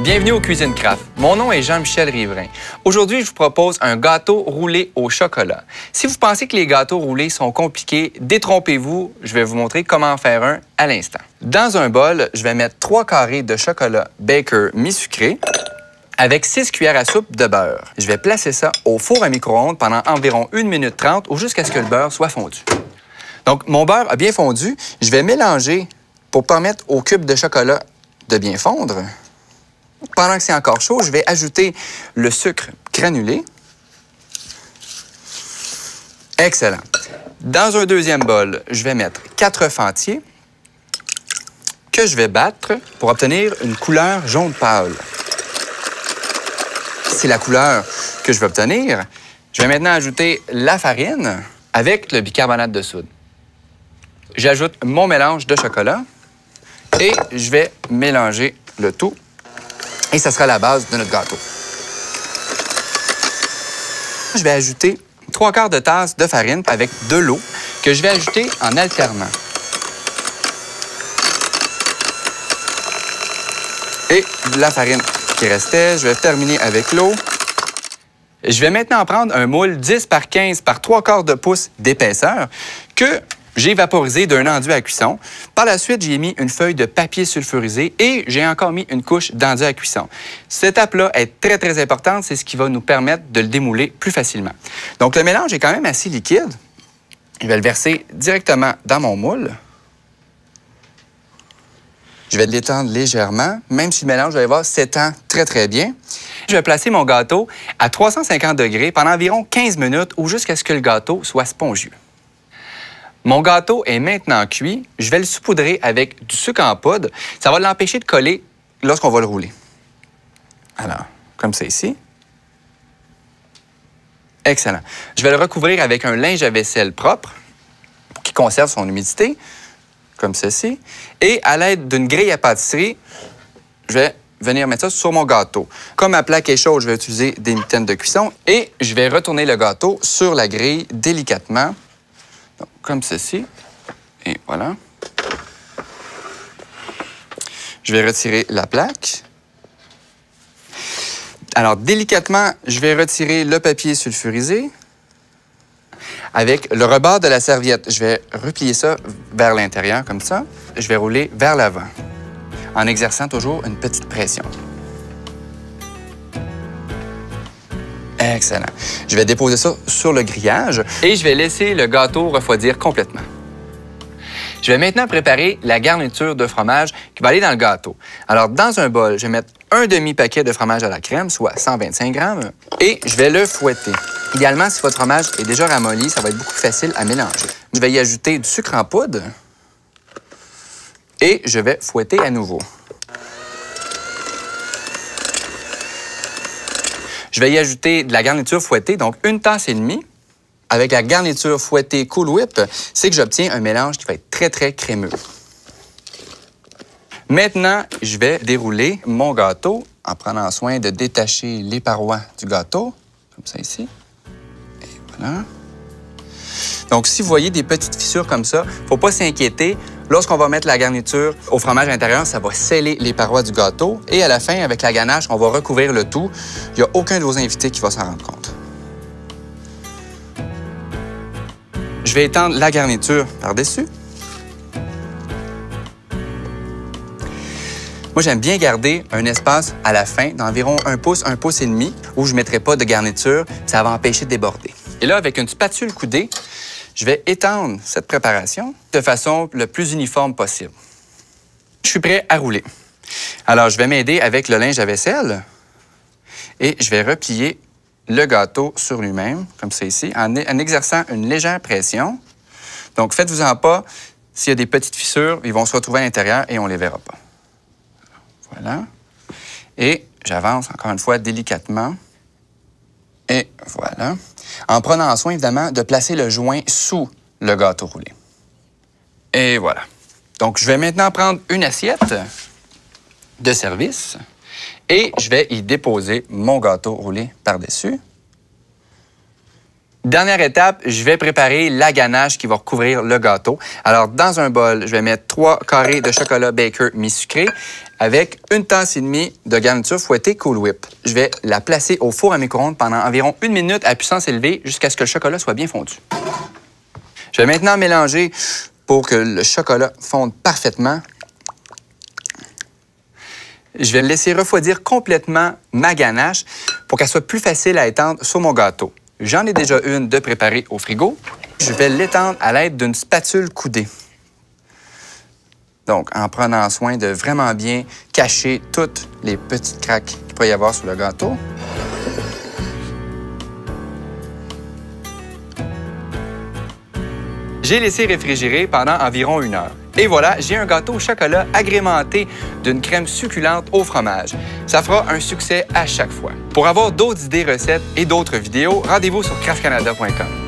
Bienvenue au Cuisine Craft. Mon nom est Jean-Michel Riverain. Aujourd'hui, je vous propose un gâteau roulé au chocolat. Si vous pensez que les gâteaux roulés sont compliqués, détrompez-vous. Je vais vous montrer comment en faire un à l'instant. Dans un bol, je vais mettre 3 carrés de chocolat Baker mi-sucré avec 6 cuillères à soupe de beurre. Je vais placer ça au four à micro-ondes pendant environ 1 minute 30 ou jusqu'à ce que le beurre soit fondu. Donc, mon beurre a bien fondu. Je vais mélanger pour permettre au cube de chocolat de bien fondre. Pendant que c'est encore chaud, je vais ajouter le sucre granulé. Excellent. Dans un deuxième bol, je vais mettre 4 œufs entiers que je vais battre pour obtenir une couleur jaune pâle. C'est la couleur que je vais obtenir. Je vais maintenant ajouter la farine avec le bicarbonate de soude. J'ajoute mon mélange de chocolat et je vais mélanger le tout. Et ça sera la base de notre gâteau. Je vais ajouter 3/4 de tasse de farine avec de l'eau que je vais ajouter en alternant. Et la farine qui restait, je vais terminer avec l'eau. Je vais maintenant prendre un moule 10 par 15 par 3/4 de pouce d'épaisseur que j'ai vaporisé d'un enduit à cuisson. Par la suite, j'ai mis une feuille de papier sulfurisé et j'ai encore mis une couche d'enduit à cuisson. Cette étape-là est très, très importante. C'est ce qui va nous permettre de le démouler plus facilement. Donc, le mélange est quand même assez liquide. Je vais le verser directement dans mon moule. Je vais l'étendre légèrement. Même si le mélange, vous allez voir, s'étend très, très bien. Je vais placer mon gâteau à 350 degrés pendant environ 15 minutes ou jusqu'à ce que le gâteau soit spongieux. Mon gâteau est maintenant cuit. Je vais le saupoudrer avec du sucre en poudre. Ça va l'empêcher de coller lorsqu'on va le rouler. Alors, comme ça ici. Excellent. Je vais le recouvrir avec un linge à vaisselle propre qui conserve son humidité, comme ceci. Et à l'aide d'une grille à pâtisserie, je vais venir mettre ça sur mon gâteau. Comme ma plaque est chaude, je vais utiliser des mitaines de cuisson et je vais retourner le gâteau sur la grille délicatement. Donc, comme ceci. Et voilà. Je vais retirer la plaque. Alors, délicatement, je vais retirer le papier sulfurisé. Avec le rebord de la serviette, je vais replier ça vers l'intérieur, comme ça. Je vais rouler vers l'avant, en exerçant toujours une petite pression. Excellent. Je vais déposer ça sur le grillage et je vais laisser le gâteau refroidir complètement. Je vais maintenant préparer la garniture de fromage qui va aller dans le gâteau. Alors, dans un bol, je vais mettre un demi-paquet de fromage à la crème, soit 125 grammes, et je vais le fouetter. Idéalement, si votre fromage est déjà ramolli, ça va être beaucoup plus facile à mélanger. Je vais y ajouter du sucre en poudre et je vais fouetter à nouveau. Je vais y ajouter de la garniture fouettée, donc 1,5 tasses. Avec la garniture fouettée Cool Whip, c'est que j'obtiens un mélange qui va être très, très crémeux. Maintenant, je vais dérouler mon gâteau en prenant soin de détacher les parois du gâteau, comme ça ici. Et voilà. Donc, si vous voyez des petites fissures comme ça, il ne faut pas s'inquiéter. Lorsqu'on va mettre la garniture au fromage intérieur, ça va sceller les parois du gâteau. Et à la fin, avec la ganache, on va recouvrir le tout. Il n'y a aucun de vos invités qui va s'en rendre compte. Je vais étendre la garniture par-dessus. Moi, j'aime bien garder un espace à la fin d'environ 1 pouce et demi, où je ne mettrai pas de garniture. Ça va empêcher de déborder. Et là, avec une spatule coudée, je vais étendre cette préparation de façon le plus uniforme possible. Je suis prêt à rouler. Alors, je vais m'aider avec le linge à vaisselle et je vais replier le gâteau sur lui-même, comme c'est ici, en exerçant une légère pression. Donc, faites-vous-en pas. S'il y a des petites fissures, ils vont se retrouver à l'intérieur et on ne les verra pas. Voilà. Et j'avance encore une fois délicatement. Et voilà. En prenant soin, évidemment, de placer le joint sous le gâteau roulé. Et voilà. Donc, je vais maintenant prendre une assiette de service et je vais y déposer mon gâteau roulé par-dessus. Dernière étape, je vais préparer la ganache qui va recouvrir le gâteau. Alors, dans un bol, je vais mettre 3 carrés de chocolat Baker mi-sucré avec une tasse et demie de garniture fouettée Cool Whip. Je vais la placer au four à micro-ondes pendant environ 1 minute à puissance élevée jusqu'à ce que le chocolat soit bien fondu. Je vais maintenant mélanger pour que le chocolat fonde parfaitement. Je vais laisser refroidir complètement ma ganache pour qu'elle soit plus facile à étendre sur mon gâteau. J'en ai déjà une de préparée au frigo. Je vais l'étendre à l'aide d'une spatule coudée. Donc, en prenant soin de vraiment bien cacher toutes les petites craques qu'il peut y avoir sur le gâteau. J'ai laissé réfrigérer pendant environ 1 heure. Et voilà, j'ai un gâteau au chocolat agrémenté d'une crème succulente au fromage. Ça fera un succès à chaque fois. Pour avoir d'autres idées, recettes et d'autres vidéos, rendez-vous sur craftcanada.com.